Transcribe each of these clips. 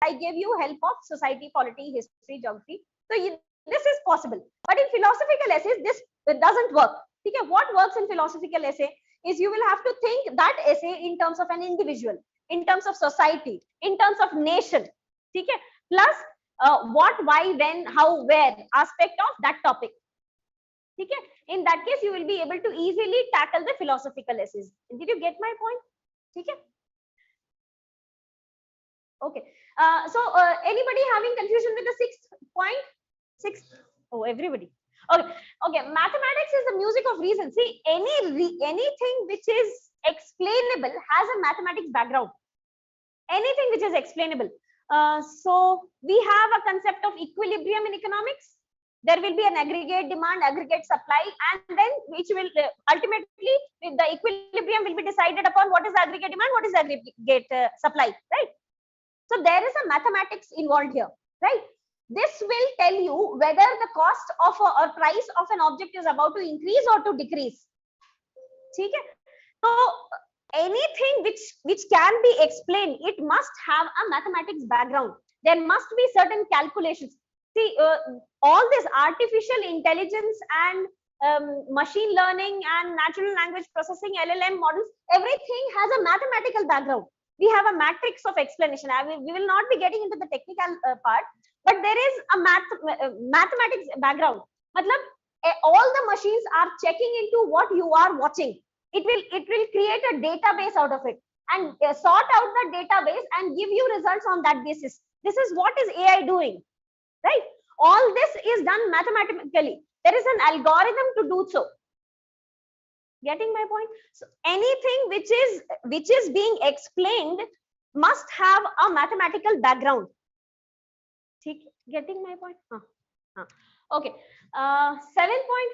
I gave you help of society, polity, history, geography. So this is possible. But in philosophical essays, this doesn't work. Okay, what works in philosophical essay is you will have to think that essay in terms of an individual, in terms of society, in terms of nation. Okay, plus what, why, when, how, where aspect of that topic. Okay, in that case you will be able to easily tackle the philosophical essays. Did you get my point? Okay. Okay. So anybody having confusion with the sixth point? Sixth. Oh, everybody. Okay. Okay. Mathematics is the music of reason. See, anything which is explainable has a mathematics background. Anything which is explainable. So we have a concept of equilibrium in economics. There will be an aggregate demand, aggregate supply, and then which will ultimately the equilibrium will be decided upon what is the aggregate demand, what is the aggregate supply, right? So there is a mathematics involved here, right? This will tell you whether the cost of or price of an object is about to increase or to decrease. Okay? So anything which can be explained, it must have a mathematics background. There must be certain calculations. See, all this artificial intelligence and machine learning and natural language processing, LLM models, everything has a mathematical background. We have a matrix of explanation. We will not be getting into the technical part, but there is a mathematics background. Matlab, all the machines are checking into what you are watching. It will create a database out of it and sort out the database and give you results on that basis. This is what is AI doing, right? All this is done mathematically. There is an algorithm to do so. Getting my point? So anything which is being explained must have a mathematical background. Getting my point? Okay. 7 point.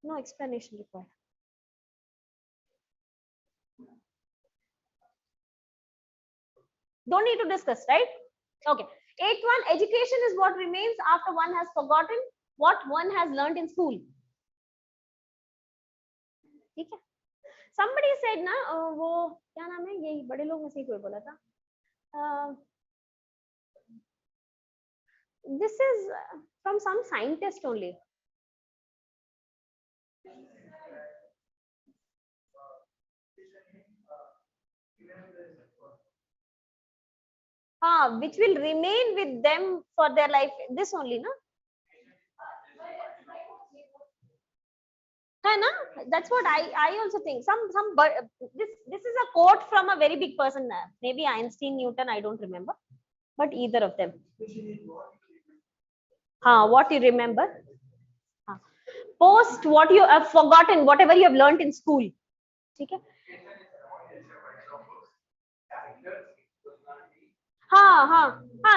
No explanation required. Don't need to discuss, right? Okay. 8.1, education is what remains after one has forgotten what one has learned in school. ठीक है? Somebody said ना वो क्या नाम है, यही बड़े लोग में से कोई बोला था. This is from some scientist only. Which will remain with them for their life. This only, na? Hai na? That's what I also think. This is a quote from a very big person. Maybe Einstein, Newton, I don't remember, but either of them. What you remember? Post what you have forgotten, whatever you have learned in school. Okay?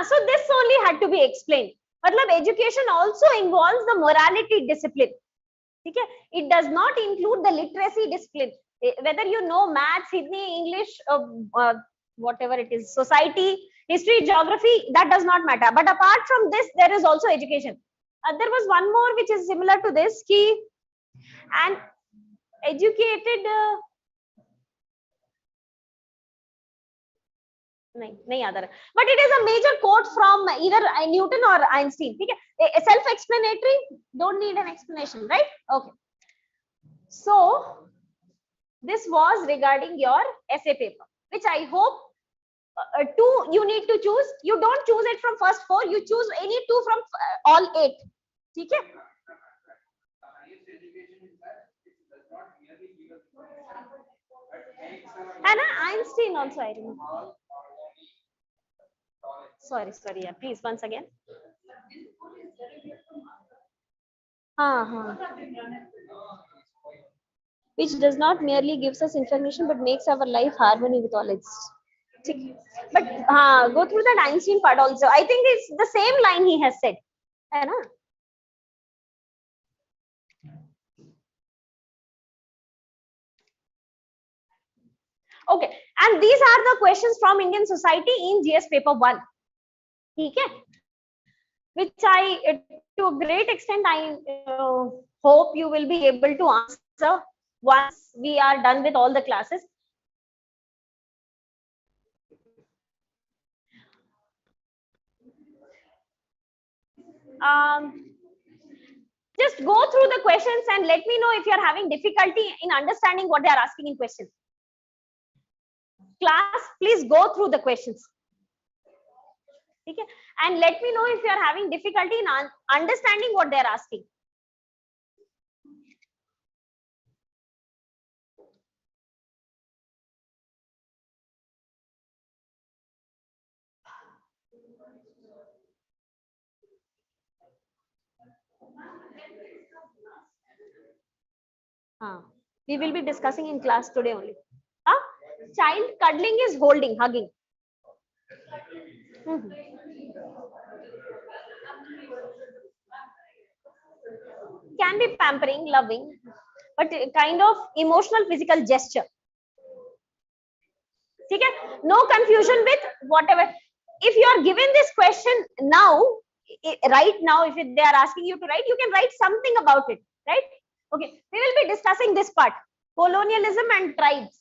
So this only had to be explained. Matlab, education also involves the morality discipline. Okay? It does not include the literacy discipline. Whether you know maths, Hindi, English, whatever it is, society, history, geography, that does not matter. But apart from this, there is also education. There was one more which is similar to this, ki an educated nahi yaad aa raha. But it is a major quote from either Newton or Einstein. Okay? Self-explanatory, don't need an explanation, right? Okay. So this was regarding your essay paper, which I hope two you need to choose. You don't choose it from first 4. You choose any 2 from all 8. Okay? And Einstein also, I remember. Sorry, yeah, please once again. Which does not merely gives us information but makes our life harmony with all its. But go through that Einstein part also. I think it's the same line he has said. Okay, and these are the questions from Indian society in GS paper 1. Okay, which to a great extent I hope you will be able to answer once we are done with all the classes. Just go through the questions and let me know if you are having difficulty in understanding what they are asking in questions. Class, please go through the questions. Okay, and let me know if you are having difficulty in understanding what they are asking. We will be discussing in class today only. Child cuddling is holding, hugging. Can be pampering, loving, but kind of emotional physical gesture. Okay? No confusion with whatever. If you are given this question now, right now, if they are asking you to write, you can write something about it, right? Okay, we will be discussing this part, colonialism and tribes.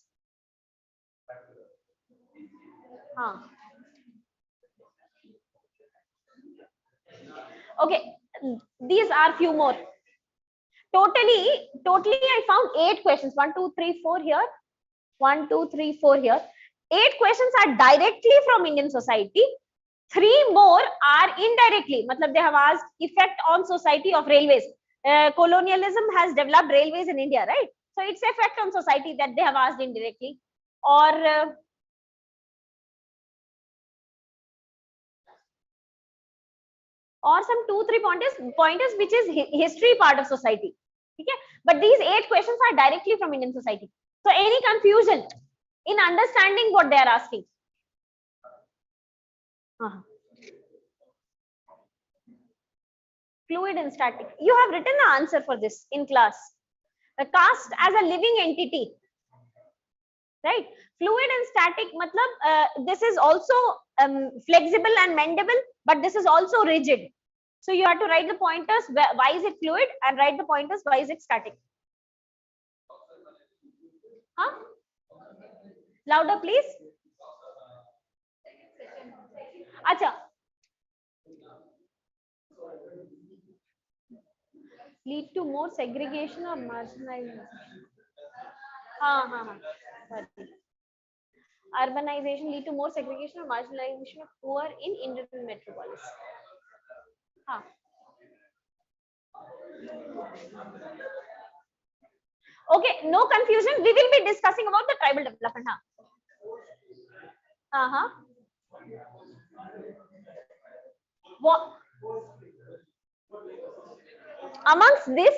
Okay, these are few more. Totally, I found 8 questions. 1, 2, 3, 4 here. 1, 2, 3, 4 here. 8 questions are directly from Indian society. 3 more are indirectly. Matlab they have asked effect on society of railways. Colonialism has developed railways in India, right? So it's effect on society that they have asked indirectly. Or some 2, 3 pointers which is history part of society. Okay, but these 8 questions are directly from Indian society. So any confusion in understanding what they are asking? Fluid and static. You have written the answer for this in class. The caste as a living entity, right? Fluid and static, matlab, this is also flexible and mendable, but this is also rigid. So you have to write the pointers, why is it fluid, and write the pointers, why is it static. Louder, please. Acha. Lead to more segregation or marginalization. Urbanization lead to more segregation or marginalization of poor in Indian metropolis. Okay, no confusion. We will be discussing about the tribal development. What? Amongst this,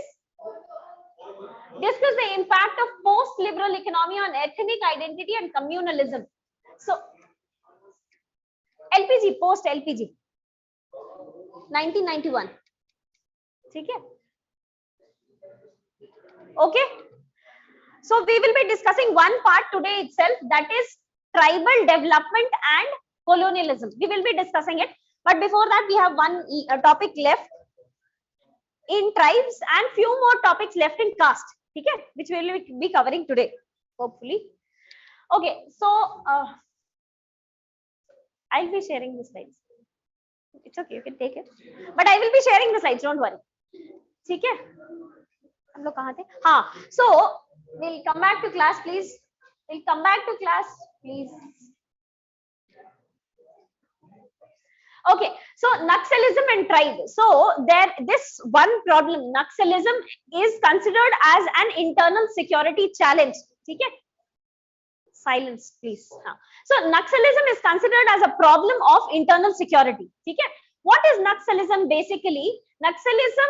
discuss the impact of post-liberal economy on ethnic identity and communalism. So, LPG, post-LPG, 1991. Okay. So we will be discussing one part today itself, that is tribal development and colonialism. We will be discussing it. But before that, we have one topic left in tribes and few more topics left in caste, okay, which we will be covering today, hopefully. Okay, so I'll be sharing the slides. It's okay, you can take it. But I will be sharing the slides, don't worry. Okay? So we'll come back to class, please. We'll come back to class, please. Okay, so Naxalism and tribe. So this one problem, Naxalism, is considered as an internal security challenge. Okay? Silence, please. So Naxalism is considered as a problem of internal security. Okay? What is Naxalism basically? Naxalism,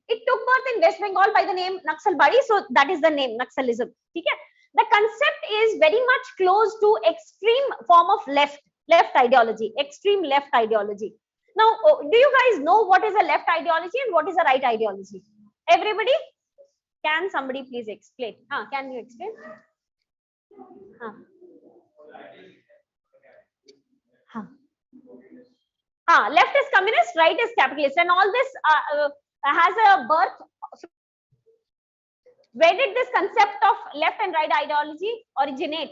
it took birth in West Bengal by the name Naxalbari, so that is the name, Naxalism. Okay? The concept is very much close to extreme form of left ideology, extreme left ideology. Now, do you guys know what is a left ideology and what is a right ideology? Everybody? Can somebody please explain? Can you explain? Left is communist, right is capitalist, and all this has a birth. Where did this concept of left and right ideology originate?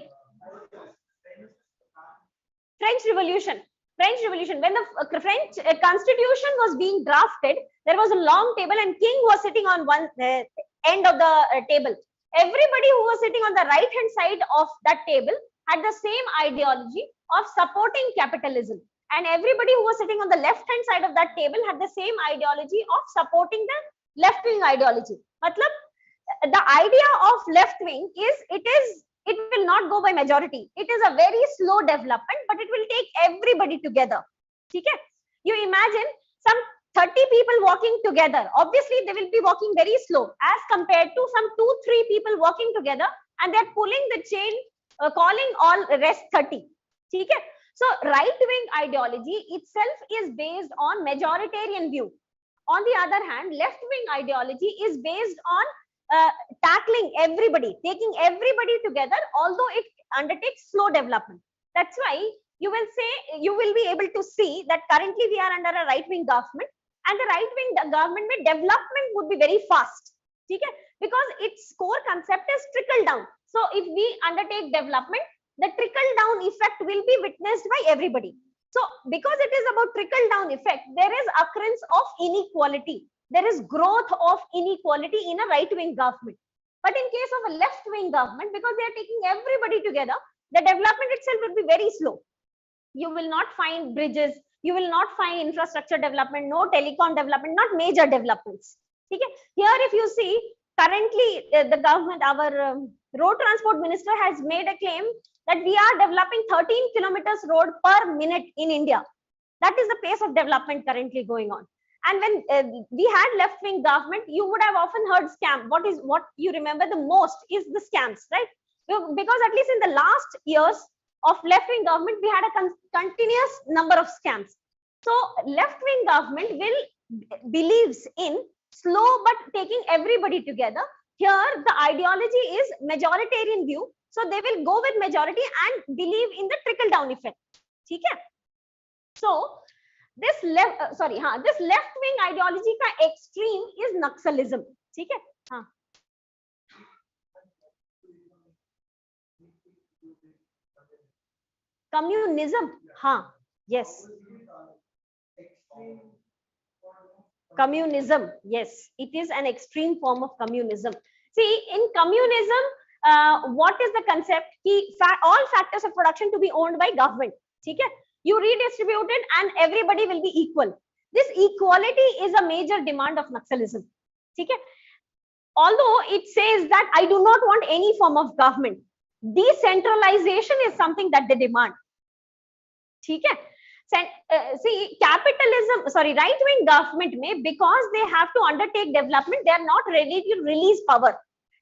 French Revolution. French Revolution. When the French Constitution was being drafted, there was a long table and king was sitting on one end of the table. Everybody who was sitting on the right hand side of that table had the same ideology of supporting capitalism, and everybody who was sitting on the left hand side of that table had the same ideology of supporting the left wing ideology. Matlab, the idea of left wing is it will not go by majority. It is a very slow development, but it will take everybody together. Okay? You imagine some 30 people walking together. Obviously, they will be walking very slow as compared to some 2-3 people walking together, and they're pulling the chain, calling all rest 30. Okay? So right-wing ideology itself is based on majoritarian view. On the other hand, left-wing ideology is based on tackling everybody, taking everybody together, although it undertakes slow development. That's why you will be able to see that currently we are under a right-wing government, and the right-wing government development would be very fast. Okay? Because its core concept is trickle down. So if we undertake development, the trickle down effect will be witnessed by everybody. So because it is about trickle down effect, there is occurrence of inequality. There is growth of inequality in a right-wing government. But in case of a left-wing government, because they are taking everybody together, the development itself will be very slow. You will not find bridges, you will not find infrastructure development, no telecom development, not major developments. Okay? Here, if you see, currently the government, our road transport minister has made a claim that we are developing 13 kilometers road per minute in India. That is the pace of development currently going on. And when we had left-wing government, you would have often heard scam. What you remember the most is the scams, right? Because at least in the last years of left-wing government, we had a continuous number of scams. So left-wing government believes in slow but taking everybody together. Here, the ideology is majoritarian view. So they will go with majority and believe in the trickle-down effect. Okay? So this left-wing ideology का extreme is Naxalism. ठीक है? हाँ. Communism. हाँ. Yes. Communism. Yes, it is an extreme form of communism. See, in communism, what is the concept? All factors of production to be owned by government. ठीक है? You redistribute it and everybody will be equal. This equality is a major demand of Naxalism. Okay? Although it says that I do not want any form of government, decentralization is something that they demand. Okay? See, right-wing government because they have to undertake development, they are not ready to release power.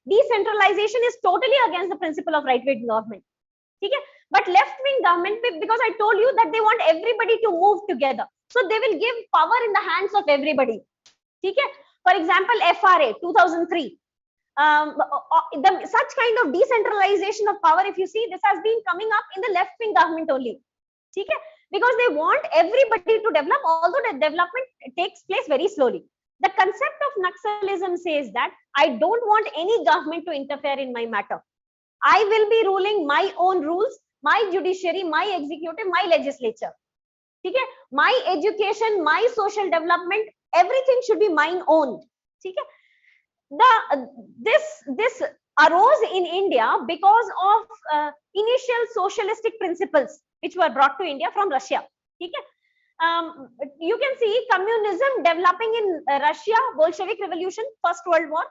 Decentralization is totally against the principle of right-wing government. Okay? But left-wing government, because I told you that they want everybody to move together. So they will give power in the hands of everybody. Okay? For example, FRA 2003. Such kind of decentralization of power, if you see, this has been coming up in the left-wing government only. Okay? Because they want everybody to develop, although the development takes place very slowly. The concept of Naxalism says that I don't want any government to interfere in my matter. I will be ruling my own rules, my judiciary, my executive, my legislature. Okay? My education, my social development, everything should be mine own. Okay? This arose in India because of initial socialistic principles which were brought to India from Russia. Okay? You can see communism developing in Russia, Bolshevik Revolution, First World War.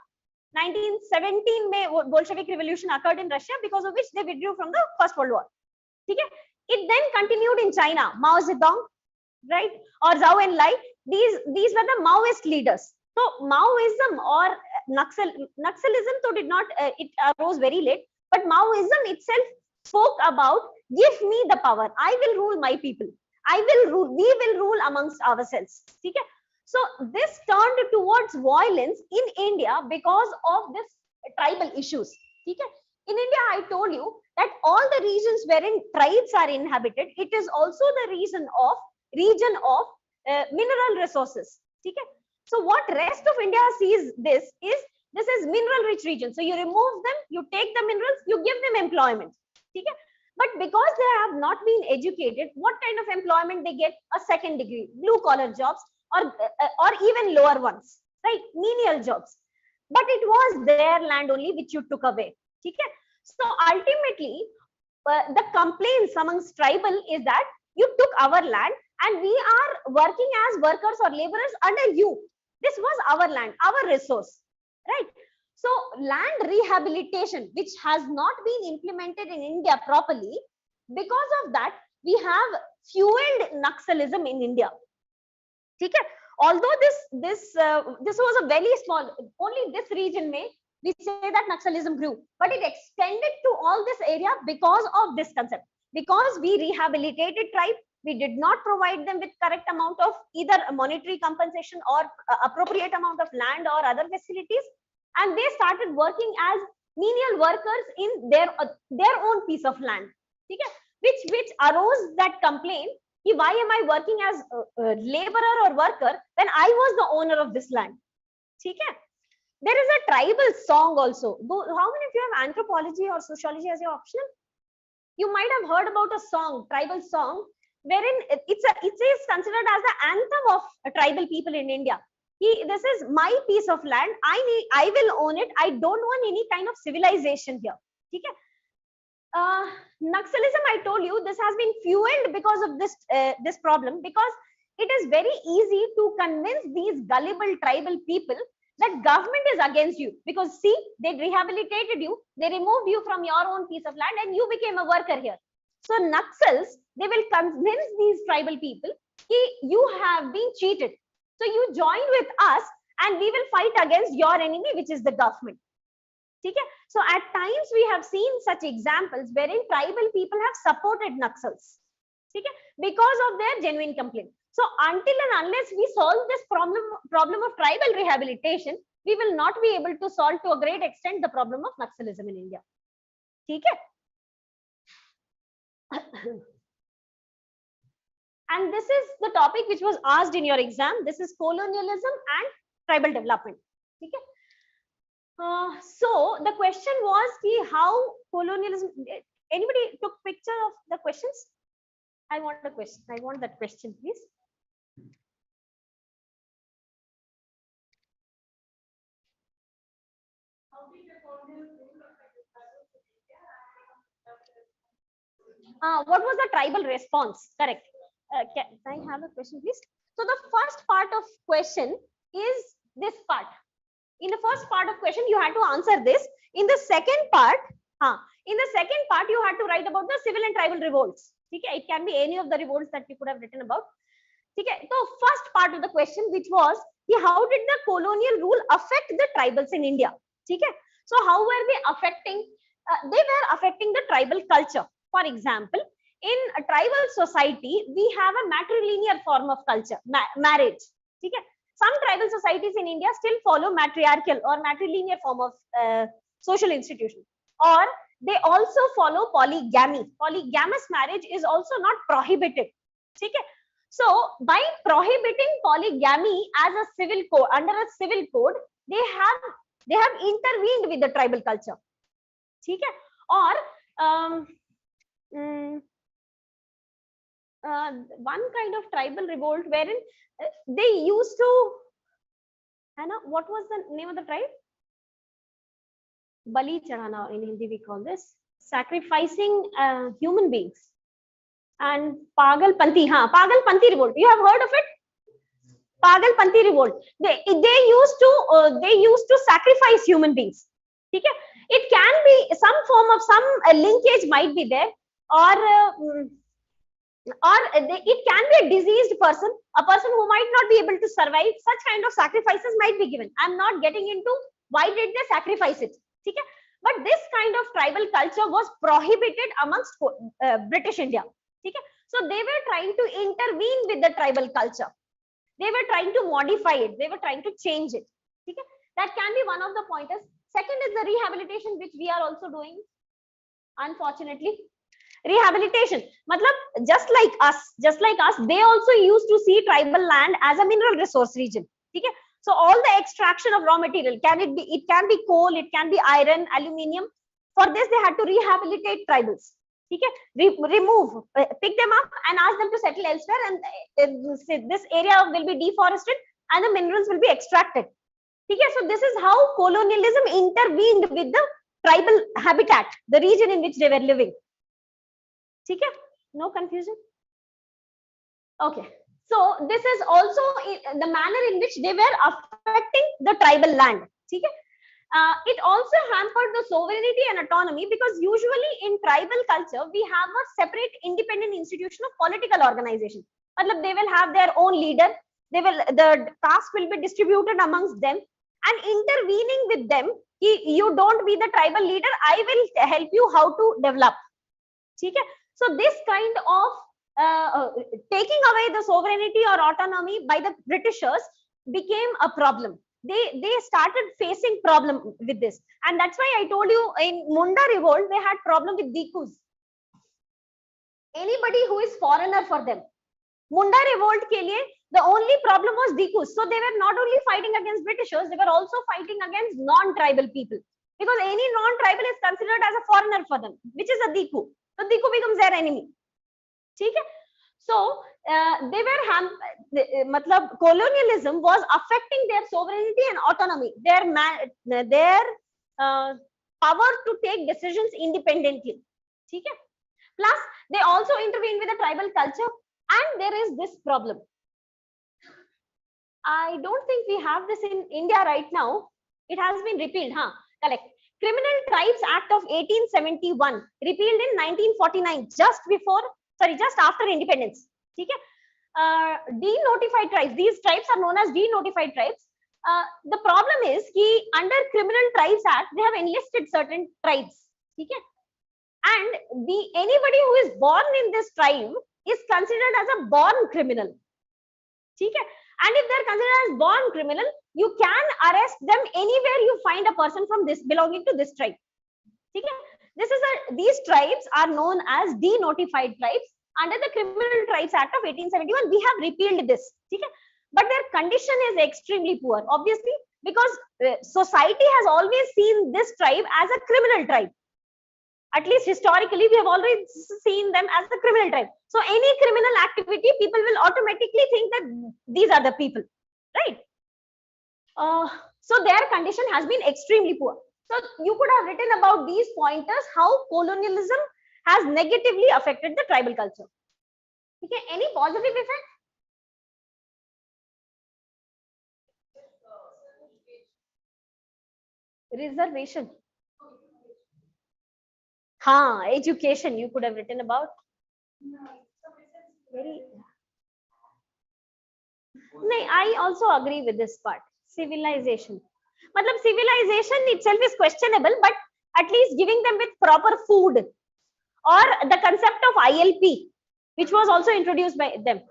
1917 में Bolshevik Revolution occurred in Russia, because of which they withdrew from the First World War. Okay? It then continued in China, Mao Zedong, right, or Zhou Enlai. These were the Maoist leaders. So Maoism or Naxalism, though did not it arose very late, but Maoism itself spoke about give me the power. I will rule my people. I will rule. We will rule amongst ourselves. Okay? So this turned towards violence in India because of this tribal issues. Okay? In India, I told you that all the regions wherein tribes are inhabited, it is also the region of mineral resources. Okay? So what rest of India sees this is mineral rich region. So you remove them, you take the minerals, you give them employment. Okay? But because they have not been educated, what kind of employment they get? A second degree, blue collar jobs, or even lower ones, right? Menial jobs. But it was their land only which you took away. Okay? So ultimately, the complaints amongst tribal is that you took our land and we are working as workers or laborers under you. This was our land, our resource, right? So land rehabilitation, which has not been implemented in India properly, because of that, we have fueled Naxalism in India. Okay? Although this was a very small, only this region may we say that Naxalism grew, but it extended to all this area because of this concept. Because we rehabilitated tribe, we did not provide them with correct amount of either monetary compensation or appropriate amount of land or other facilities, and they started working as menial workers in their own piece of land. Okay? Which arose that complaint, why am I working as a laborer or worker when I was the owner of this land? Okay? There is a tribal song also. How many of you have anthropology or sociology as your optional? You might have heard about a song, tribal song, wherein it is considered as the anthem of tribal people in India. This is my piece of land. I will own it. I don't want any kind of civilization here. Okay? Naxalism, I told you, this has been fueled because of this problem, because it is very easy to convince these gullible tribal people that government is against you, because see, they rehabilitated you, they removed you from your own piece of land and you became a worker here. So Naxals, they will convince these tribal people, you have been cheated, so you join with us and we will fight against your enemy, which is the government. Okay? So at times we have seen such examples wherein tribal people have supported Naxals, okay, because of their genuine complaint. So until and unless we solve this problem of tribal rehabilitation, we will not be able to solve to a great extent the problem of Naxalism in India. Okay? And this is the topic which was asked in your exam. This is colonialism and tribal development. Okay? So the question was how colonialism. Anybody took picture of the questions? I want the question. I want that question, please. What was the tribal response? Correct. Can I have a question, please? So the first part of question is this part. In the first part of question, you had to answer this. In the second part, you had to write about the civil and tribal revolts. Okay? It can be any of the revolts that you could have written about. Okay? So first part of the question, which was, how did the colonial rule affect the tribals in India? Okay? So how were they affecting? They were affecting the tribal culture. For example, in a tribal society, we have a matrilinear form of culture, marriage. Okay? Some tribal societies in India still follow matriarchal or matrilinear form of social institution, or they also follow polygamy. Polygamous marriage is also not prohibited. Okay? So by prohibiting polygamy as a civil code, under a civil code, they have intervened with the tribal culture. Okay? Or one kind of tribal revolt wherein they used to, Anna, what was the name of the tribe? Bali Chadana in Hindi we call this. Sacrificing human beings. And Pagalpanti, Pagalpanti revolt. You have heard of it? Pagalpanti revolt. They used to sacrifice human beings. Okay? It can be some form of some linkage might be there, or it can be a diseased person, a person who might not be able to survive. Such kind of sacrifices might be given. I'm not getting into why did they sacrifice it. Okay? But this kind of tribal culture was prohibited amongst British India. Okay? So they were trying to intervene with the tribal culture. They were trying to modify it. They were trying to change it. Okay? That can be one of the pointers. Second is the rehabilitation, which we are also doing, unfortunately. Rehabilitation, matlab, just like us, they also used to see tribal land as a mineral resource region. Okay? So all the extraction of raw material, it can be coal, it can be iron, aluminium. For this, they had to rehabilitate tribals. ठीक है, remove, pick them up and ask them to settle elsewhere, and this area will be deforested and the minerals will be extracted. ठीक है, so this is how colonialism intervened with the tribal habitat, the region in which they were living. ठीक है, no confusion? Okay, so this is also the manner in which they were affecting the tribal land. ठीक है, it also hampered the sovereignty and autonomy, because usually in tribal culture we have a separate independent institution of political organization. Matlab they will have their own leader, the caste will be distributed amongst them, and intervening with them, you don't be the tribal leader, I will help you how to develop. ठीक है, so this kind of taking away the sovereignty or autonomy by the Britishers became a problem. They started facing problem with this, and that's why I told you in Munda revolt they had problem with Dikus, anybody who is foreigner for them. Munda revolt ke liye the only problem was Dikus, so they were not only fighting against Britishers, they were also fighting against non-tribal people, because any non-tribal is considered as a foreigner for them, which is a Diku, so Diku becomes their enemy. ठीक है, so they were matlab colonialism was affecting their sovereignty and autonomy, their power to take decisions independently. ठीक है, plus they also intervene with the tribal culture, and there is this problem. I don't think we have this in India right now. It has been repealed, correct. Criminal Tribes Act of 1871 repealed in 1949, just after independence. ठीक है, denotified tribes, these tribes are known as denotified tribes. The problem is कि under Criminal Tribes Act they have enlisted certain tribes. ठीक है, and anybody who is born in this tribe is considered as a born criminal. ठीक है, and if they are considered as born criminal, you can arrest them anywhere you find a person from this belonging to this tribe. ठीक है, these tribes are known as denotified tribes. Under the Criminal Tribes Act of 1871 we have repealed this. ठीक है, but their condition is extremely poor, obviously, because society has always seen this tribe as a criminal tribe. At least historically we have always seen them as a criminal tribe, so any criminal activity people will automatically think that these are the people, right? So their condition has been extremely poor. So you could have written about these pointers, how colonialism has negatively affected the tribal culture. Okay, any positive effect? Reservation. Education you could have written about. I also agree with this part. Civilization. Matlab civilization itself is questionable, but at least giving them with proper food, or the concept of ILP, which was also introduced by them.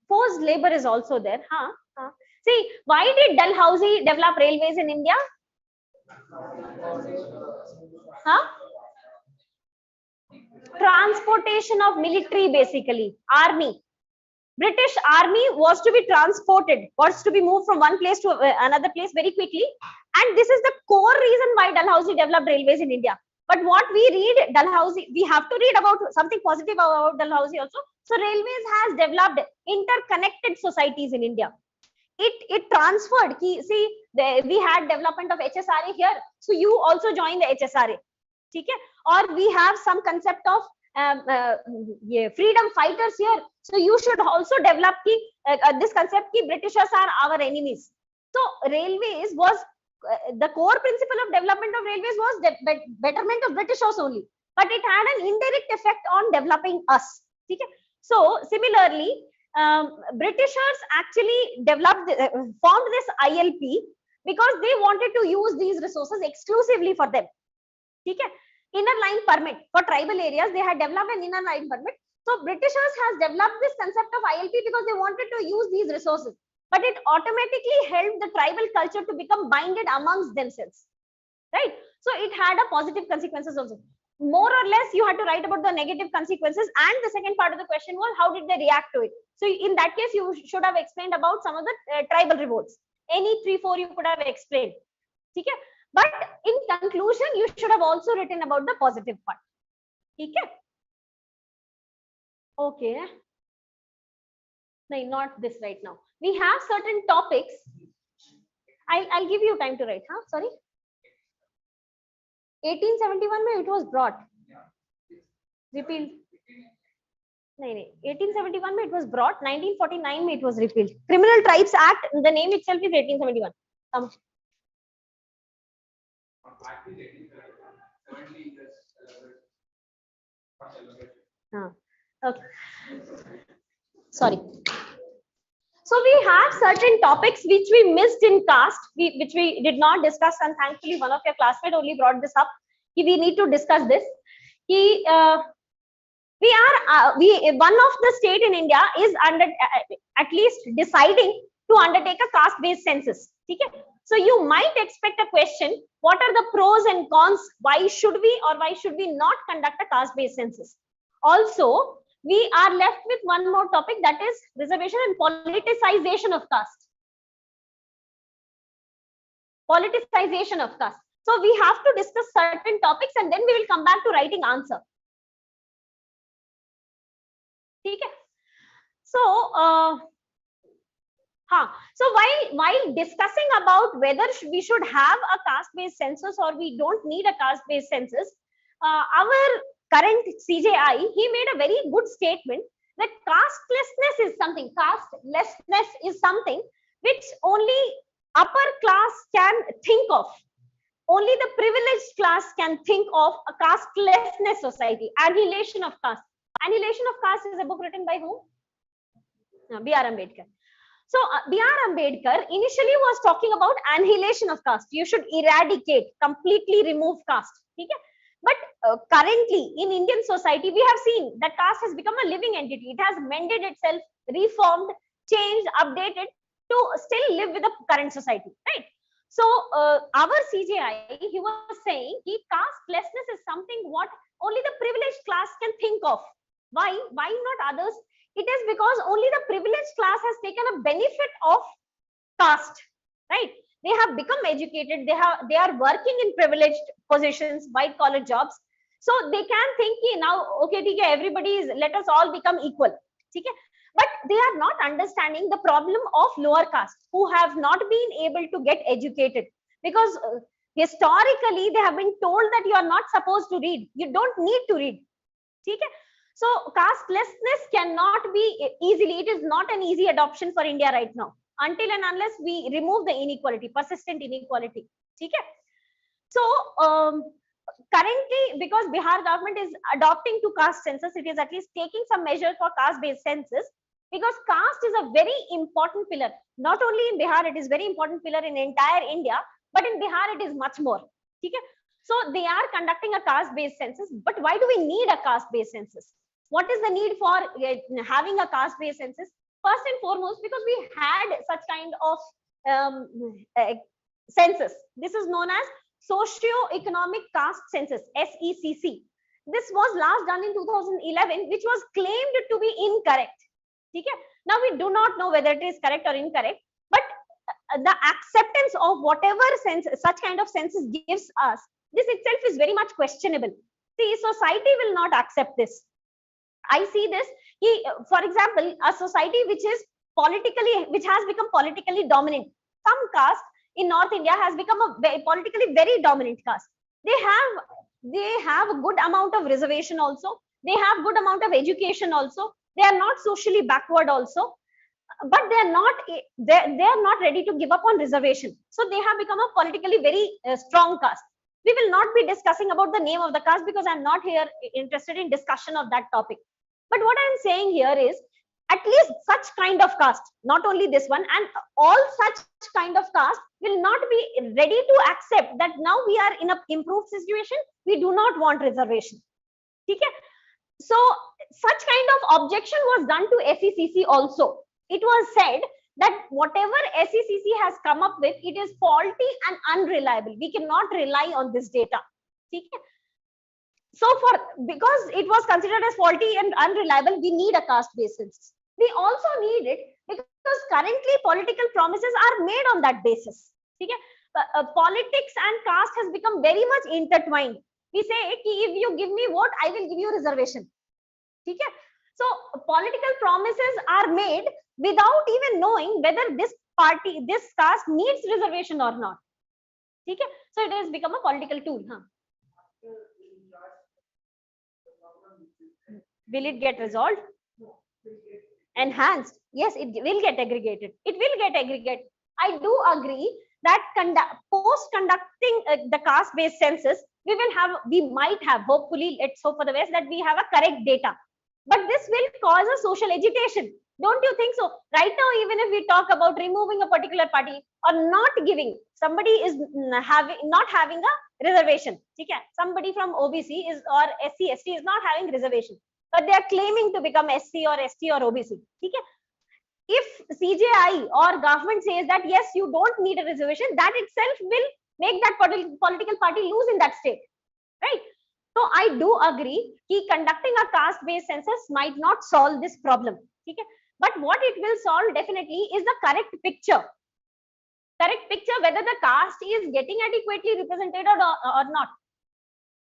Forced labor is also there. See, why did Dalhousie develop railways in India? Transportation of military, basically army. British army was to be transported, was to be moved from one place to another place very quickly, and this is the core reason why Dalhousie developed railways in India. But what we read, Dalhousie, we have to read about something positive about Dalhousie also. So railways has developed interconnected societies in India. It transferred. See, we had development of HSRA here, so you also join the HSRA. Okay? Or we have some concept of freedom fighters here, so you should also develop this concept ki Britishers are our enemies. So railways was the core principle of development of railways was the betterment of Britishers only, but it had an indirect effect on developing us. Okay? So similarly, Britishers actually formed this ILP because they wanted to use these resources exclusively for them. Okay? Inner line permit for tribal areas, they had developed an inner line permit. So Britishers has developed this concept of ILP because they wanted to use these resources, but it automatically helped the tribal culture to become binded amongst themselves, right? So it had a positive consequences also. More or less you had to write about the negative consequences, and the second part of the question was how did they react to it. So in that case you should have explained about some of the tribal revolts. Any 3-4 you could have explained. Okay? but in conclusion you should have also written about the positive part. Okay. Okay. No, not this right now. We have certain topics. I'll give you time to write. Huh? Sorry. 1871 mein it was brought. Repealed. No, 1871 mein it was brought. 1949 mein it was repealed. Criminal Tribes Act. The name itself is 1871. Okay. Sorry. So we have certain topics which we missed in caste, which we did not discuss, and thankfully one of your classmates only brought this up. We need to discuss this. One of the state in India is at least deciding to undertake a caste-based census. Okay? So you might expect a question: what are the pros and cons? Why should we or why should we not conduct a caste-based census? Also, we are left with one more topic, that is reservation and politicization of caste. Politicization of caste. So we have to discuss certain topics and then we will come back to writing answer. Okay. So, so while discussing about whether we should have a caste-based census or we don't need a caste-based census, our current CJI, he made a very good statement that castelessness is something which only upper class can think of. Only the privileged class can think of a castelessness society. Annihilation of caste. Annihilation of caste is a book written by whom? B.R. Ambedkar. So B.R. Ambedkar initially was talking about annihilation of caste. You should eradicate, completely remove caste. Okay? But currently in Indian society, we have seen that caste has become a living entity. It has mended itself, reformed, changed, updated to still live with the current society, right? So our CJI, he was saying castelessness is something what only the privileged class can think of. Why not others? It is because only the privileged class has taken a benefit of caste, right? They have become educated, they are working in privileged positions, white collar jobs, so they can think now, okay, everybody is, let us all become equal. Okay? But they are not understanding the problem of lower caste who have not been able to get educated, because historically they have been told that you are not supposed to read, you don't need to read. Okay? So castelessness cannot be easily, it is not an easy adoption for India right now, until and unless we remove the inequality, persistent inequality. Okay? So currently, because Bihar government is adopting to caste census, it is at least taking some measure for caste-based census, because caste is a very important pillar. Not only in Bihar, it is very important pillar in entire India, but in Bihar it is much more. Okay? So they are conducting a caste-based census, but why do we need a caste-based census? What is the need for having a caste-based census? First and foremost, because we had such kind of census. This is known as socio-economic caste census, SECC. This was last done in 2011, which was claimed to be incorrect. Okay? Now we do not know whether it is correct or incorrect, but the acceptance of whatever such kind of census gives us, this itself is very much questionable. See, society will not accept this. I see this. For example, a society which has become politically dominant. Some caste in North India has become a politically very dominant caste. They have a good amount of reservation also. They have good amount of education also. They are not socially backward also, but they are not ready to give up on reservation. So they have become a politically very strong caste. We will not be discussing about the name of the caste because I'm not here interested in discussion of that topic. But what I'm saying here is, at least such kind of caste, not only this one, and all such kind of caste will not be ready to accept that now we are in an improved situation, we do not want reservation. Okay? So such kind of objection was done to SECC also. It was said that whatever SECC has come up with, it is faulty and unreliable. We cannot rely on this data. Okay? So because it was considered as faulty and unreliable, we need a caste-based census. We also need it because currently political promises are made on that basis. Okay? politics and caste has become very much intertwined. We say ki if you give me vote, I will give you reservation. Okay? So political promises are made without even knowing whether this party, this caste needs reservation or not. Okay? So it has become a political tool. Will it get resolved? Enhanced? Yes, it will get aggregated. It will get aggregated. I do agree that post conducting the caste based census, we might have, hopefully, let's hope for the best, that we have a correct data. But this will cause a social agitation. Don't you think so? Right now, even if we talk about removing a particular party or not giving, somebody is not having a reservation. Okay? Somebody from OBC is or SC, ST is not having reservation, but they are claiming to become SC or ST or OBC. Okay? If CJI or government says that yes, you don't need a reservation, that itself will make that political party lose in that state, right? So I do agree that conducting a caste-based census might not solve this problem. Okay? But what it will solve definitely is the correct picture. Correct picture whether the caste is getting adequately represented or not.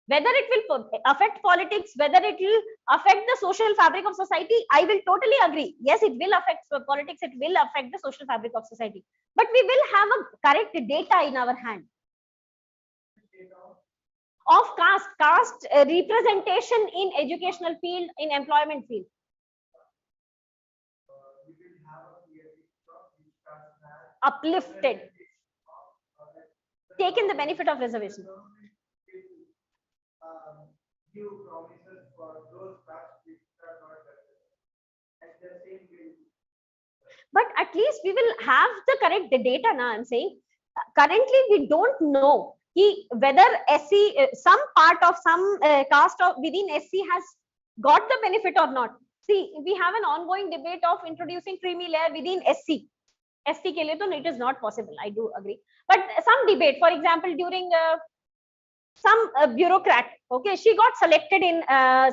Whether it will affect politics, whether it will affect the social fabric of society, I will totally agree. Yes, it will affect politics, it will affect the social fabric of society. But we will have a correct data in our hand of caste representation in educational field, in employment field. Uplifted, taken the benefit of reservation. But at least we will have the correct data now. I'm saying currently we don't know whether SC, some part of some caste of within SC has got the benefit or not. See, we have an ongoing debate of introducing creamy layer within SC. ST ke liye to it is not possible. I do agree. But some debate, for example, during some bureaucrat, okay, she got selected in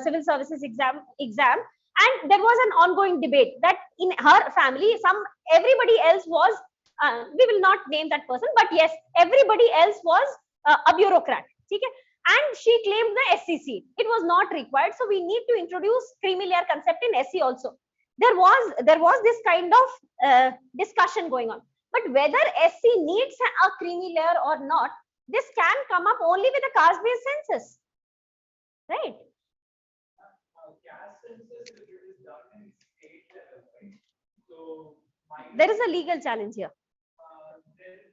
civil services exam, and there was an ongoing debate that in her family, everybody else was, we will not name that person, but yes, everybody else was a bureaucrat. Okay? And she claimed the SCC. It was not required, so we need to introduce creamy layer concept in SC also. There was this kind of discussion going on, but whether SC needs a creamy layer or not, this can come up only with a caste-based census, right? Caste census is done in state level, right? So there is a legal challenge here.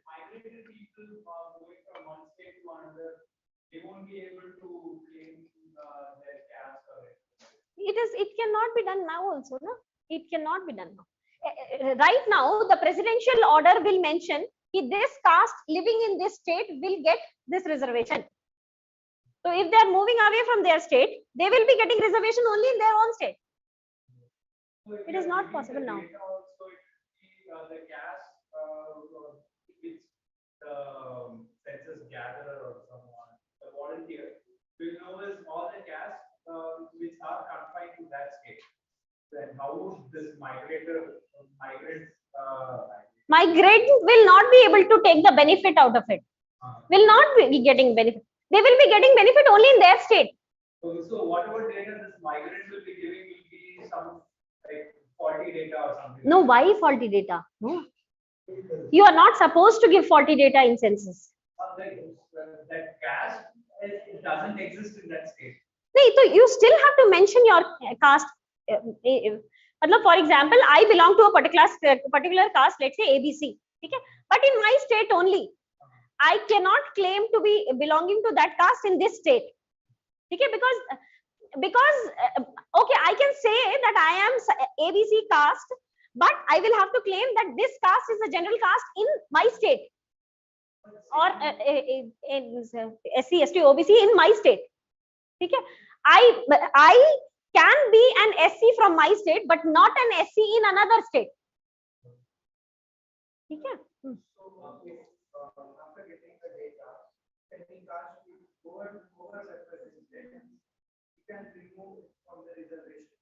Migrated people going from one state to another, they won't be able to claim their caste or it. It cannot be done now also, no? It cannot be done now. Right now, the presidential order will mention that this caste living in this state will get this reservation. So if they are moving away from their state, they will be getting reservation only in their own state. It is not possible now. The caste, which the census gatherer or someone, the volunteer, will know is all the castes which are confined to that state. Then how would this migrant will not be able to take the benefit out of it. Will not be getting benefit. They will be getting benefit only in their state. So whatever data this migrant will be giving will be some like faulty data or something. No, why faulty data? No. You are not supposed to give faulty data in census. That caste, it doesn't exist in that state. No, so you still have to mention your caste. For example, I belong to a particular caste, let's say ABC. Okay? But in my state only, I cannot claim to be belonging to that caste in this state. Okay? Because okay, I can say that I am ABC caste, but I will have to claim that this caste is a general caste in my state, or SC, ST, OBC in my state. Okay? I can be an SC from my state, but not an SC in another state. Okay? So, after getting the data, any caste over-represented, you can remove it from the reservation.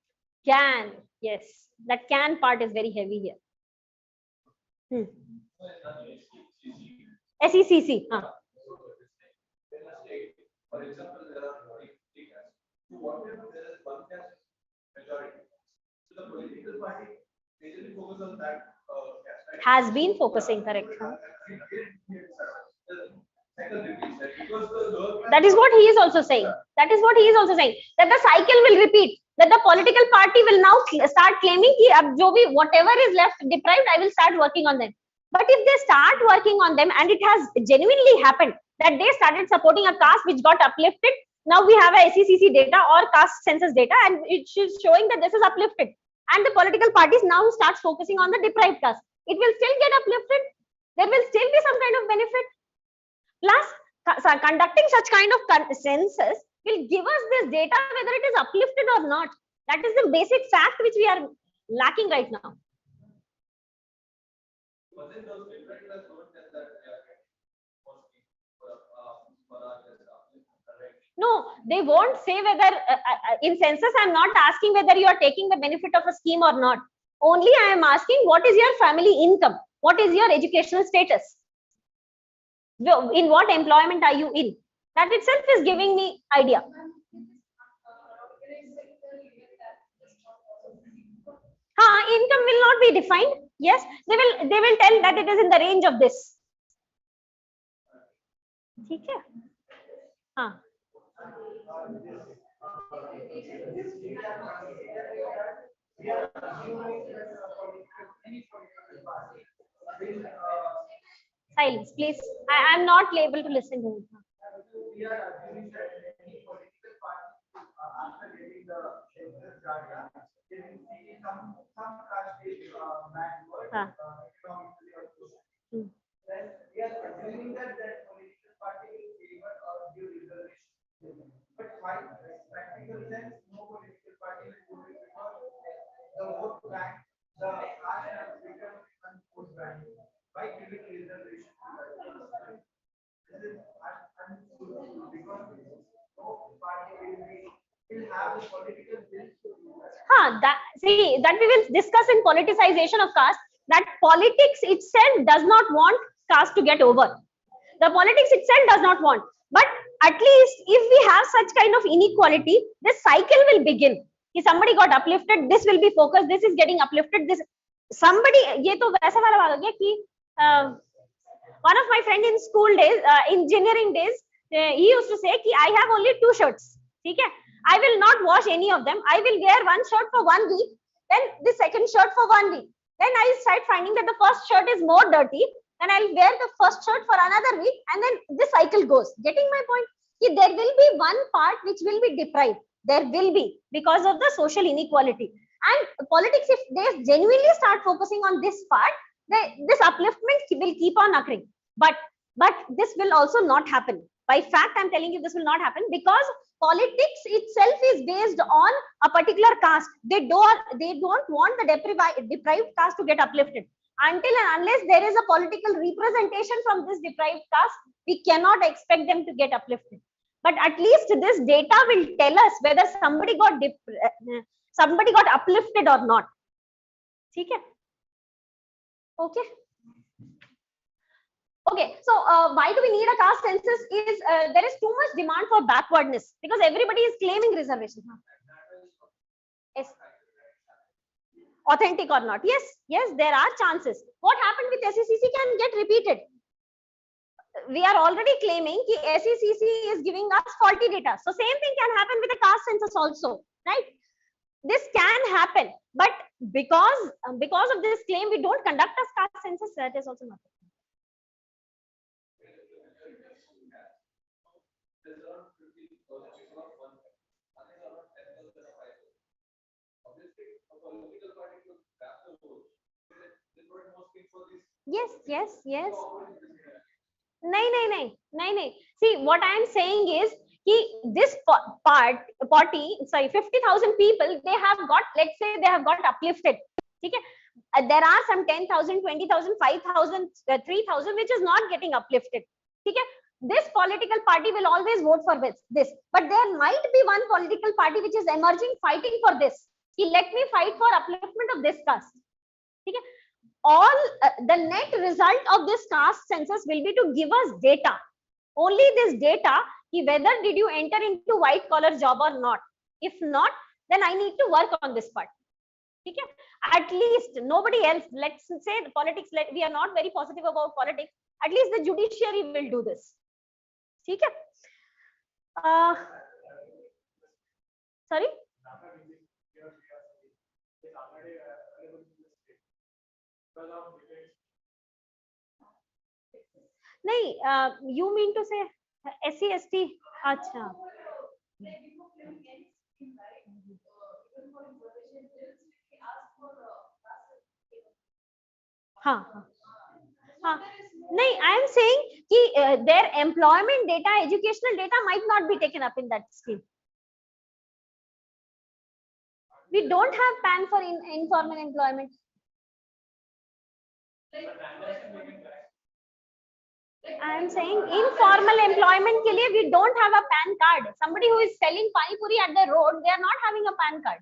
Can, yes, that can part is very heavy here. SECC. For example, there are three castes. So whatever there is one caste majority. So the political party majorly focus on that caste. Right? Has been focusing, correct? That is what he is also saying. That is what he is also saying. That the cycle will repeat. That the political party will now start claiming that whatever is left deprived, I will start working on them. But if they start working on them, and it has genuinely happened that they started supporting a caste which got uplifted, now we have a SECC data or caste census data, and it is showing that this is uplifted. And the political parties now start focusing on the deprived caste. It will still get uplifted. There will still be some kind of benefit. Plus, conducting such kind of census will give us this data whether it is uplifted or not. That is the basic fact which we are lacking right now. No, they won't say whether in census I'm not asking whether you are taking the benefit of a scheme or not. Only I am asking what is your family income, what is your educational status, in what employment are you in. That itself is giving me idea. Income will not be defined. Yes, they will tell that it is in the range of this. ठीक है? हाँ. Silence, please. I am not able to listen to him. That we will discuss in politicization of caste, that politics itself does not want caste to get over. The politics itself does not want. But at least if we have such kind of inequality, this cycle will begin. If somebody got uplifted, this will be focused, this is getting uplifted, this somebody, ye to वैसा वाला बात हो गया कि one of my friend in school days, engineering days, he used to say कि I have only 2 shirts. ठीक है? I will not wash any of them. I will wear one shirt for 1 week, then the second shirt for 1 week. Then I start finding that the first shirt is more dirty, then I'll wear the first shirt for another week, and then this cycle goes. Getting my point? There will be one part which will be deprived. There will be, because of the social inequality. And politics, if they genuinely start focusing on this part, this upliftment will keep on occurring. But this will also not happen. By fact, I'm telling you, this will not happen, because politics itself is based on a particular caste. They don't want the deprived caste to get uplifted. Until and unless there is a political representation from this deprived caste, we cannot expect them to get uplifted. But at least this data will tell us whether somebody got uplifted or not. Okay. Okay, so why do we need a caste census? Is there is too much demand for backwardness, because everybody is claiming reservation. Yes. Authentic or not? Yes, there are chances. What happened with SECC can get repeated. We are already claiming that SECC is giving us faulty data. So same thing can happen with the caste census also, right? This can happen, but because of this claim, we don't conduct a caste census. That is also not. Yes. No. See, what I am saying is this party, sorry, 50,000 people, they have got, let's say they have got uplifted. Okay? There are some 10,000, 20,000, 5,000, 3,000 which is not getting uplifted. Okay? This political party will always vote for this, but there might be one political party which is emerging, fighting for this. Let me fight for upliftment of this caste. Okay? all the net result of this caste census will be to give us data. Only this data, whether did you enter into white collar job or not. If not, then I need to work on this part. Okay? At least nobody else, let's say the politics, we are not very positive about politics. At least the judiciary will do this. Okay? Sorry? नहीं, you mean to say SC ST? अच्छा. हाँ हाँ नहीं, I am saying कि their employment data, educational data might not be taken up in that scheme. We don't have PAN for informal employment. I am saying informal employment के लिए we don't have a PAN card. Somebody who is selling pani puri at the road, they are not having a PAN card.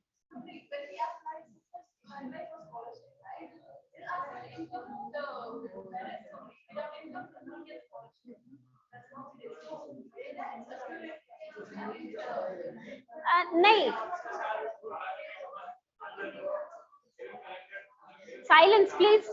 नहीं. Silence, please.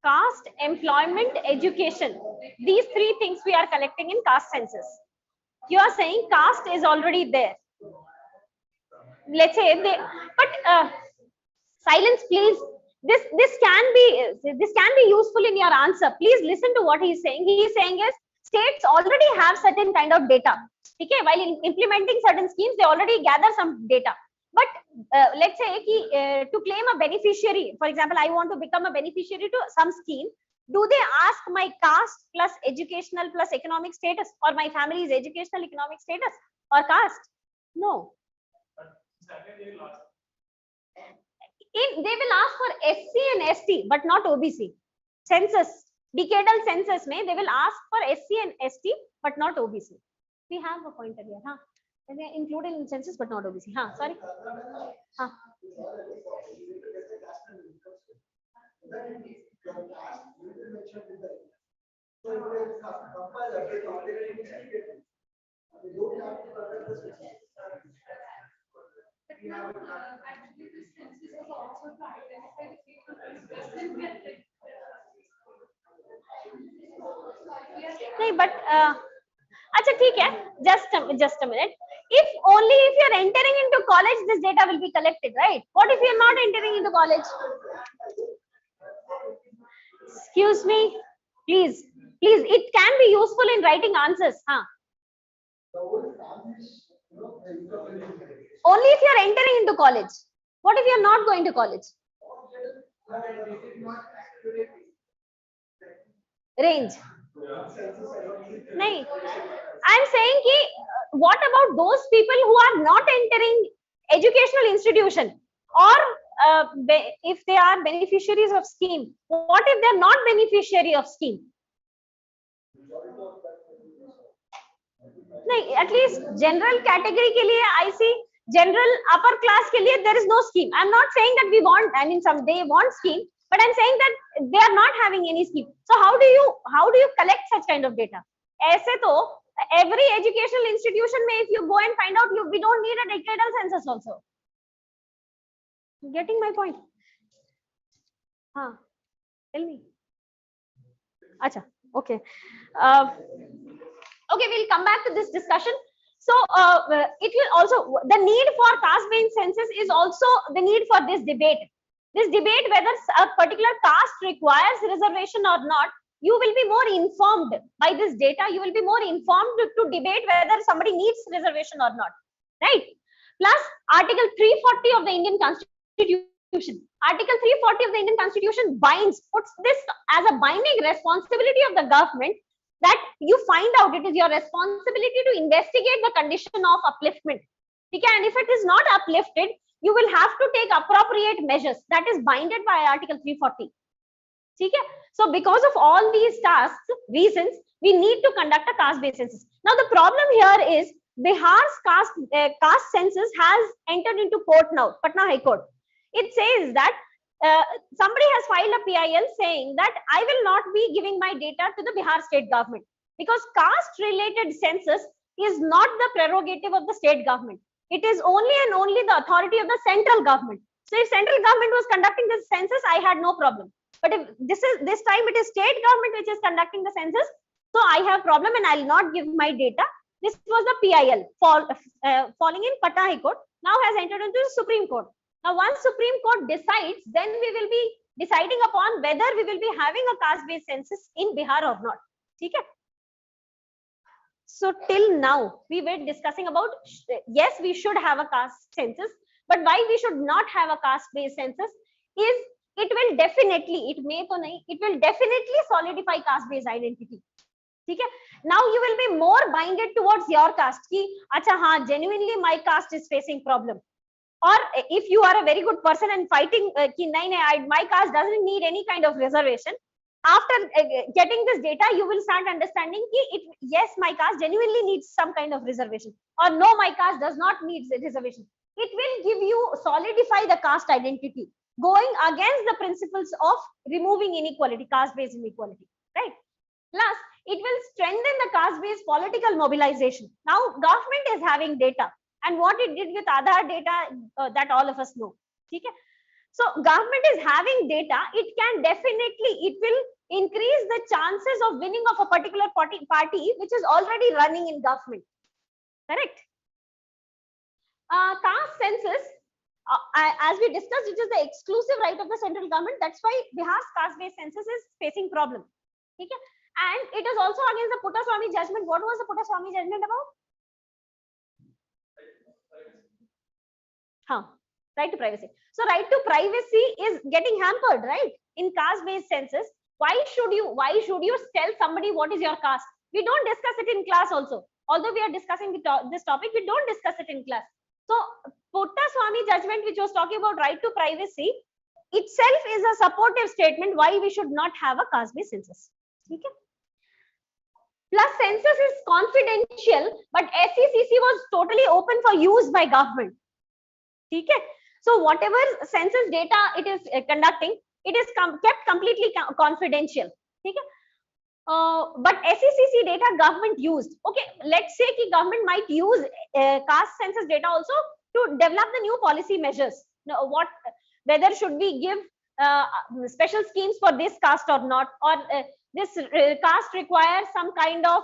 Caste, employment, education. These three things we are collecting in caste census. You are saying caste is already there. Let's say they, but silence, please. This can be useful in your answer. Please listen to what he is saying. He is saying is states already have certain kind of data. Okay, while implementing certain schemes, they already gather some data. But let's say to claim a beneficiary, for example, I want to become a beneficiary to some scheme. Do they ask my caste plus educational plus economic status, or my family's educational economic status or caste? No. They will ask for SC and ST, but not OBC. Census, decadal census may they will ask for SC and ST, but not OBC. We have a pointer here, huh? And they included in census, but not OBC. Huh? Sorry. Huh? नहीं, but अच्छा ठीक है, just a minute. If you are entering into college, this data will be collected, right? What if you are not entering into college? Excuse me, please, it can be useful in writing answers, huh? Only if you are entering into college. What if you are not going to college? Range. Nahin. I'm saying ki, what about those people who are not entering educational institution, or if they are beneficiaries of scheme? What if they are not beneficiary of scheme? नहीं, at least general category के लिए I see general upper class के लिए there is no scheme. I'm not saying that we want, I mean some they want scheme, but I'm saying that they are not having any scheme. So how do you collect such kind of data? ऐसे तो every educational institution may, if you go and find out, we don't need a decadal census also. Getting my point? Huh? Tell me. Acha, okay. Okay, we'll come back to this discussion. So it will also, the need for caste-based census is also the need for this debate. This debate whether a particular caste requires reservation or not, you will be more informed by this data. You will be more informed to debate whether somebody needs reservation or not, right? Plus, Article 340 of the Indian Constitution. Article 340 of the Indian Constitution puts this as a binding responsibility of the government, that you find out, it is your responsibility to investigate the condition of upliftment. Okay? And if it is not uplifted, you will have to take appropriate measures that is binded by Article 340. Okay? So because of all these reasons, we need to conduct a caste-based census. Now the problem here is Bihar's caste census has entered into court now, Patna High Court. It says that somebody has filed a PIL saying that I will not be giving my data to the Bihar state government because caste-related census is not the prerogative of the state government. It is only and only the authority of the central government. So if central government was conducting this census, I had no problem. But if this time it is state government which is conducting the census, so I have problem and I'll not give my data. This was the PIL falling in Patna High Court. Now has entered into the Supreme Court. Now once Supreme Court decides, then we will be deciding upon whether we will be having a caste-based census in Bihar or not. Okay? So till now we were discussing about, yes, we should have a caste census, but why we should not have a caste-based census is it will definitely solidify caste-based identity. Okay? Now you will be more binded towards your caste. Ki, acha, haan, genuinely my caste is facing problem. Or if you are a very good person and fighting, my caste doesn't need any kind of reservation. After getting this data, you will start understanding ki yes, my caste genuinely needs some kind of reservation. Or no, my caste does not need reservation. It will give you, solidify the caste identity, going against the principles of removing inequality, caste-based inequality, right? Plus, it will strengthen the caste-based political mobilization. Now, government is having data, and what it did with Aadhaar data, that all of us know. Okay? So, government is having data. It will increase the chances of winning of a particular party which is already running in government. Correct? Caste census, as we discussed, it is the exclusive right of the central government. That's why Bihar's caste-based census is facing problem. Okay? And it is also against the Puttaswamy judgment. What was the Puttaswamy judgment about? Right to privacy. So right to privacy is getting hampered, right? In caste-based census. Why should you tell somebody what is your caste? We don't discuss it in class also. Although we are discussing this topic, we don't discuss it in class. So Puttaswamy judgment, which was talking about right to privacy, itself is a supportive statement why we should not have a caste-based census. Okay? Plus, census is confidential, but SECC was totally open for use by government. Okay? So whatever census data it is conducting, it is kept completely confidential. Okay? But SECC data government used. Okay, let's say the government might use caste census data also to develop the new policy measures. Now, whether should we give special schemes for this caste or not, or this caste requires some kind of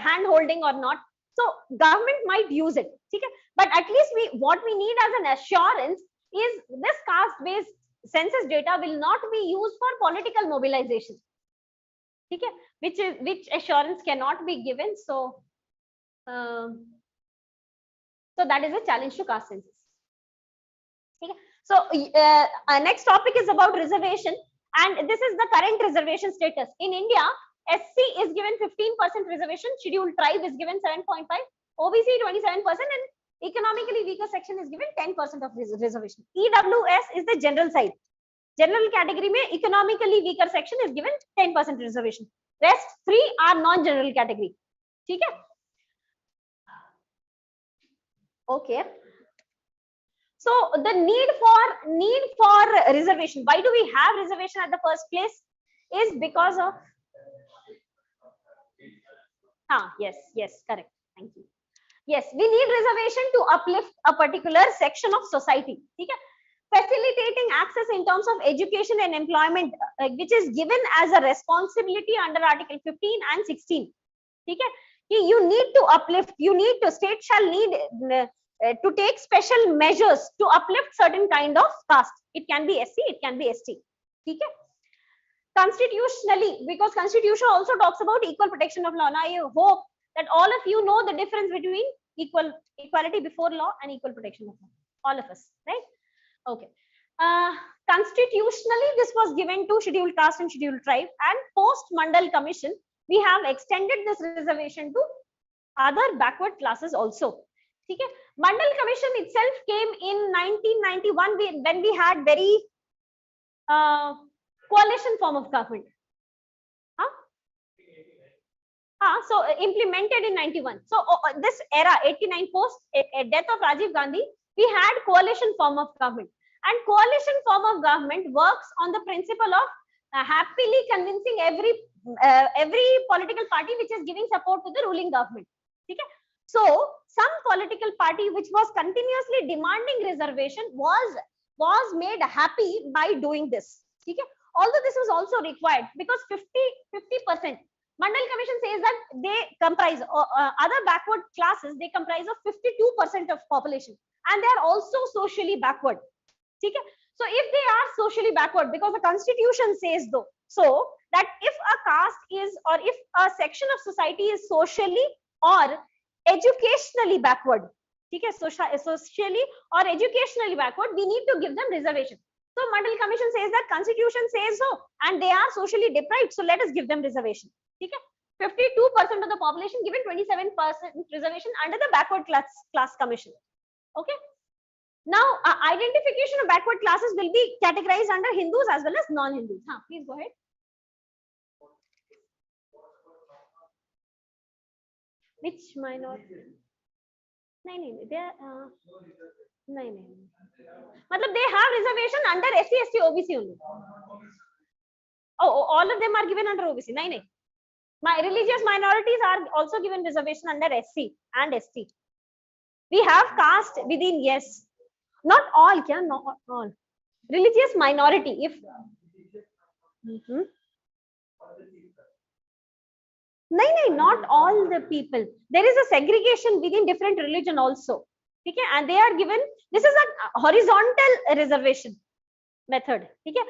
hand holding or not. So government might use it. Okay? But at least what we need as an assurance is this caste-based census data will not be used for political mobilization. Okay? Which assurance cannot be given. So, so that is a challenge to caste census. Okay? So next topic is about reservation, and this is the current reservation status in India. SC is given 15% reservation, scheduled tribe is given 7.5, OBC 27%, and economically weaker section is given 10% of reservation. EWS is the general side. General category mein economically weaker section is given 10% reservation. Rest 3 are non-general category. Okay? Okay. So the need for reservation. Why do we have reservation at the first place? Is because of yes, correct. Thank you. Yes, we need reservation to uplift a particular section of society. Okay? Facilitating access in terms of education and employment, which is given as a responsibility under Article 15 and 16. Okay? You need to uplift. State shall need to take special measures to uplift certain kind of caste. It can be SC, it can be ST. Okay? Constitutionally, because Constitution also talks about equal protection of law. Now I hope that all of you know the difference between equality before law and equal protection of law. All of us, right? Okay. Constitutionally, this was given to scheduled caste and scheduled tribe, and post Mandal Commission, we have extended this reservation to other backward classes also. ठीक है. Mandal Commission itself came in 1991 when we had very coalition form of government. Huh? So implemented in 91. So this era 89 post death of Rajiv Gandhi, we had coalition form of government, and coalition form of government works on the principle of happily convincing every political party which is giving support to the ruling government. Okay? So some political party which was continuously demanding reservation was made happy by doing this. Okay? Although this was also required because 50%. Mandal Commission says that they comprise other backward classes. They comprise of 52% of population, and they are also socially backward. Okay? So if they are socially backward, because the constitution says though, so that if a caste is, or if a section of society is socially or educationally backward, okay, socially or educationally backward, we need to give them reservation. So Mandal Commission says that constitution says so, and they are socially deprived, so let us give them reservation. Okay? 52% of the population given 27% reservation under the backward class commission. Okay? Now identification of backward classes will be categorized under Hindus as well as non-Hindus. Please go ahead. Which minority? No, they are no. Matlab they have reservation under SC, ST, OBC only. Oh, all of them are given under OBC. No. My religious minorities are also given reservation under SC and ST. We have caste within, yes. Not all, not all. Religious minority, if. No, not all the people. There is a segregation within different religion also. Okay, and they are given. This is a horizontal reservation method. Okay,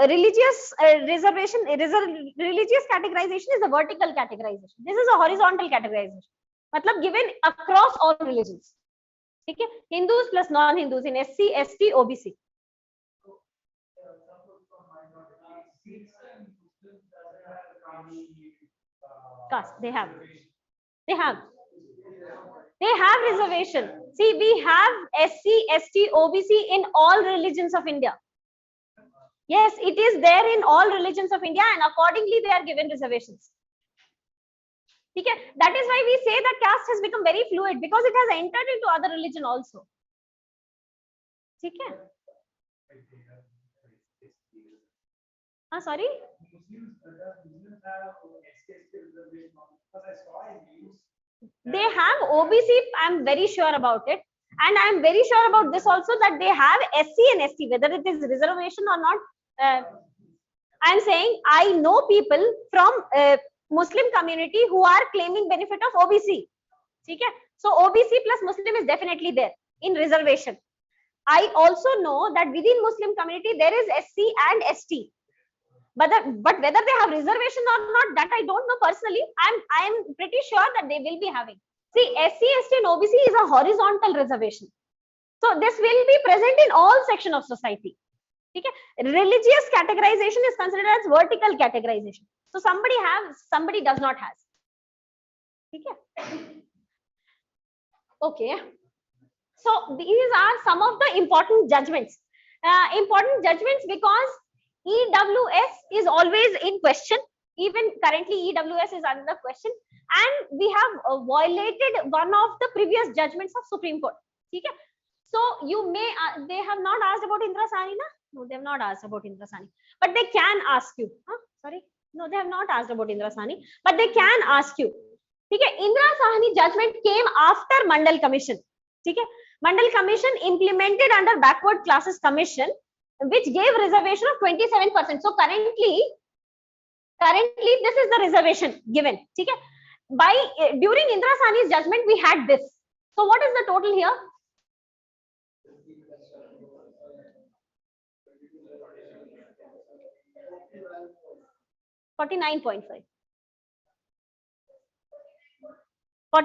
religious reservation, religious categorization is a vertical categorization. This is a horizontal categorization. Matlab given across all religions. Okay, Hindus plus non-Hindus in SC, ST, OBC. Caste, they have reservation. See, we have SC, ST, OBC in all religions of India. Yes, it is there in all religions of India, and accordingly they are given reservations. Okay? That is why we say that caste has become very fluid, because it has entered into other religion also. Okay? Sorry? They have OBC, I'm very sure about it. And I'm very sure about this also, that they have SC and ST, whether it is reservation or not. I'm saying I know people from Muslim community who are claiming benefit of OBC. Okay? So OBC plus Muslim is definitely there in reservation. I also know that within Muslim community there is SC and ST. But whether they have reservation or not, that I don't know personally. I am pretty sure that they will be having. See, SC, ST and OBC is a horizontal reservation. So this will be present in all sections of society. Okay? Religious categorization is considered as vertical categorization. So somebody has, somebody does not have. Okay. So these are some of the important judgments. Important judgments because EWS is always in question. Even currently EWS is under question, and we have violated one of the previous judgments of Supreme Court. Okay? So you may, they have not asked about Indra Sahni, na? No, they have not asked about Indra Sahni, but they can ask you. Sorry, no, they have not asked about Indra Sahni, but they can ask you. Okay? Indra Sahni judgment came after Mandal Commission. Okay? Mandal Commission implemented under Backward Classes Commission, which gave reservation of 27%. So currently this is the reservation given. Okay? By during Indra Sahni's judgment, we had this. So what is the total here? $49.5. 49.5.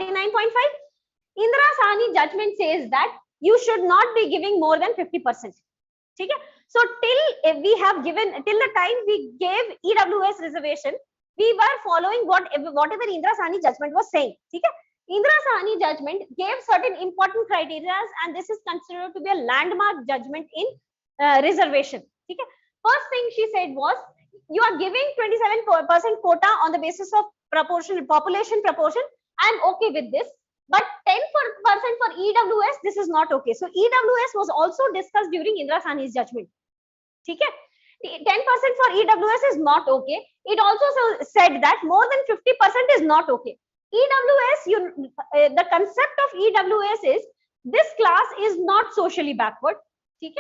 Indra Sahni judgment says that you should not be giving more than 50%. Okay? So till we have given, till the time we gave EWS reservation, we were following whatever Indra Sahni judgment was saying. Okay? Indira Sahni judgment gave certain important criteria, and this is considered to be a landmark judgment in reservation. Okay? First thing she said was, you are giving 27% quota on the basis of proportion, population proportion. I'm okay with this, but 10% for EWS, this is not okay. So EWS was also discussed during Indira Sahni's judgment. Okay? 10% for EWS is not okay. It also said that more than 50% is not okay. EWS, the concept of EWS is, this class is not socially backward. Okay?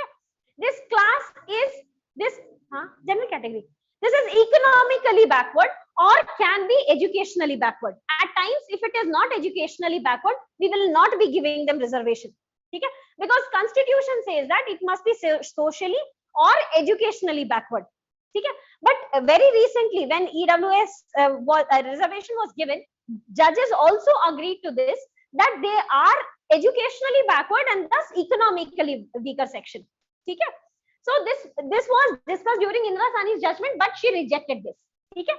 This class is this general category. This is economically backward or can be educationally backward. At times, if it is not educationally backward, we will not be giving them reservation. Okay? Because Constitution says that it must be socially or educationally backward. Okay? But very recently, when EWS reservation was given, judges also agreed to this, that they are educationally backward and thus economically weaker section. Okay? So this was discussed during Indira Sahni's judgment, but she rejected this. Okay?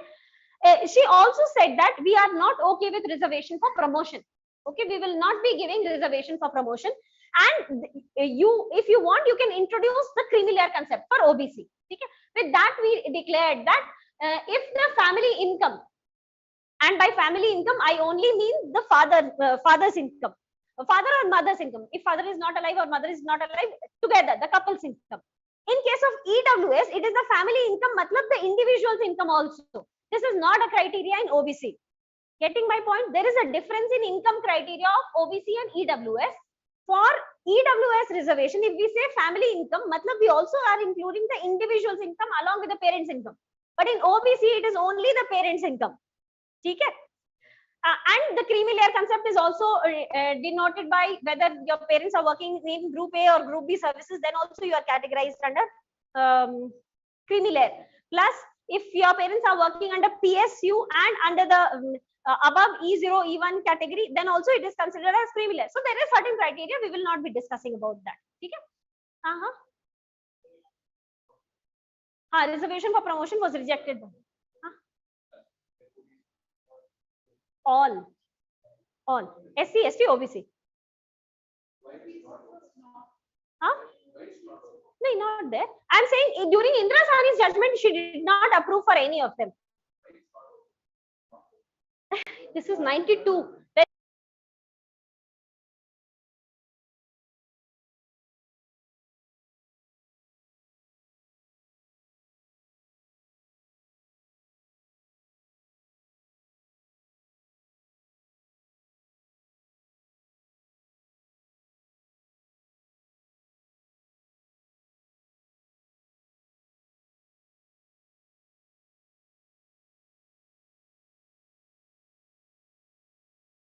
She also said that we are not okay with reservation for promotion. Okay, we will not be giving reservation for promotion. And if you want, you can introduce the creamy layer concept for OBC. Okay? With that, we declared that if the family income, and by family income, I only mean the father's income, father or mother's income. If father is not alive or mother is not alive, together, the couple's income. In case of EWS, it is the family income, matlab the individual's income also. This is not a criteria in OBC. Getting my point? There is a difference in income criteria of OBC and EWS. For EWS reservation, if we say family income, matlab we also are including the individual's income along with the parent's income. But in OBC, it is only the parent's income. Okay? And the creamy layer concept is also denoted by whether your parents are working in group A or group B services, then also you are categorized under creamy layer. Plus, if your parents are working under PSU and under the above E0, E1 category, then also it is considered as creamy layer. So there is certain criteria, we will not be discussing about that. Okay? Reservation for promotion was rejected. All SC, ST, OBC. No, not there. I'm saying during Indira Sahni's judgment, she did not approve for any of them. This is 92.